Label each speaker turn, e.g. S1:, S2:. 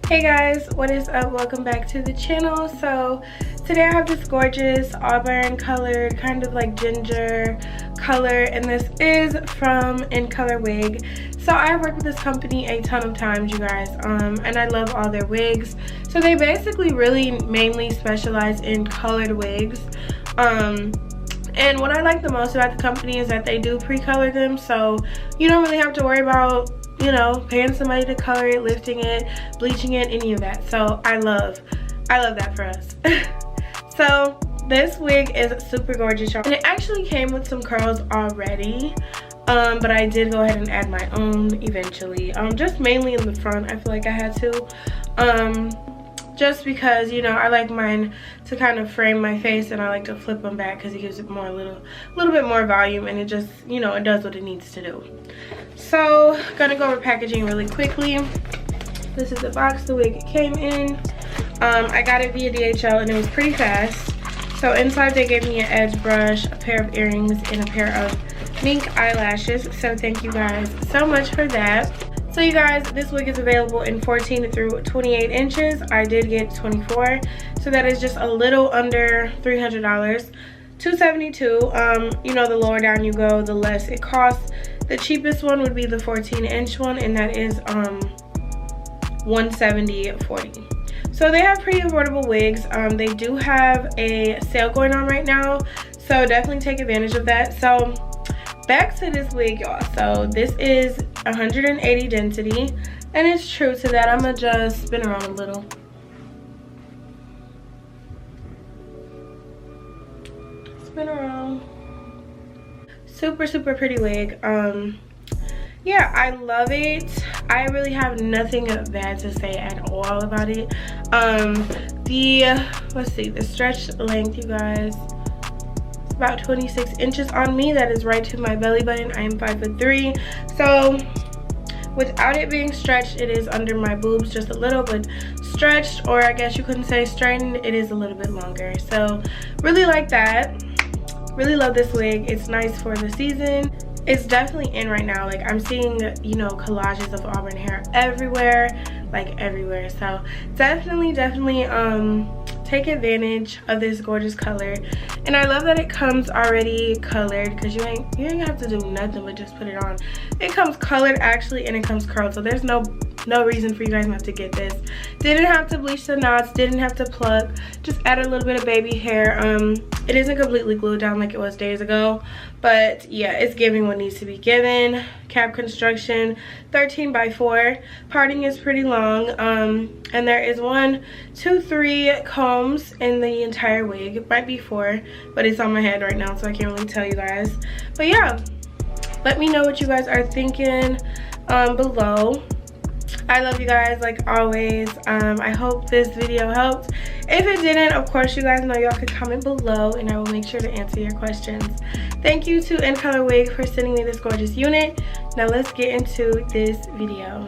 S1: Hey guys, what is up? Welcome back to the channel. So today I have this gorgeous auburn colored, kind of like ginger color, and this is from Incolorwig. So I have worked with this company a ton of times, you guys, and I love all their wigs. So they basically really mainly specialize in colored wigs. And what I like the most about the company is that they do pre-color them, so you don't really have to worry about, you know, paying somebody to color it, lifting it, bleaching it, any of that. So I love that for us. So this wig is super gorgeous, y'all, and it actually came with some curls already, but I did go ahead and add my own eventually, just mainly in the front. I feel like I had to, just because, you know, I like mine to kind of frame my face, and I like to flip them back because it gives it more, a little bit more volume, and it just, you know, it does what it needs to do. So gonna go over packaging really quickly. This is the box the wig came in. I got it via DHL and it was pretty fast. So inside they gave me an edge brush, a pair of earrings, and a pair of mink eyelashes. So thank you guys so much for that. So you guys, this wig is available in 14 through 28 inches. I did get 24, so that is just a little under $300, $272. You know, the lower down you go, the less it costs. The cheapest one would be the 14-inch one, and that is $170.40. So they have pretty affordable wigs. They do have a sale going on right now, so definitely take advantage of that. So back to this wig, y'all. So this is 180 density, and it's true to that. I'm gonna just spin around a little. Spin around. Super pretty wig. Yeah, I love it. I really have nothing bad to say at all about it. Let's see, the stretch length, you guys, it's about 26 inches on me. That is right to my belly button. I am 5'3", so without it being stretched, it is under my boobs just a little, but stretched, or I guess you couldn't say straightened, it is a little bit longer. So really like that. Really love this wig. It's nice for the season. It's definitely in right now. Like, I'm seeing, you know, collages of auburn hair everywhere, like everywhere. So definitely take advantage of this gorgeous color. And I love that it comes already colored, because you ain't have to do nothing but just put it on. It comes colored actually, and it comes curled, so there's no reason for you guys not to get this. Didn't have to bleach the knots, didn't have to pluck, just add a little bit of baby hair. It isn't completely glued down like it was days ago, but yeah, it's giving what needs to be given. Cap construction, 13x4. Parting is pretty long, and there is 1, 2, 3 combs in the entire wig. It might be 4, but it's on my head right now, so I can't really tell you guys. But yeah, let me know what you guys are thinking below. I love you guys like always. I hope this video helped. If it didn't, of course, you guys know y'all could comment below, and I will make sure to answer your questions. Thank you to Incolorwig for sending me this gorgeous unit. Now let's get into this video.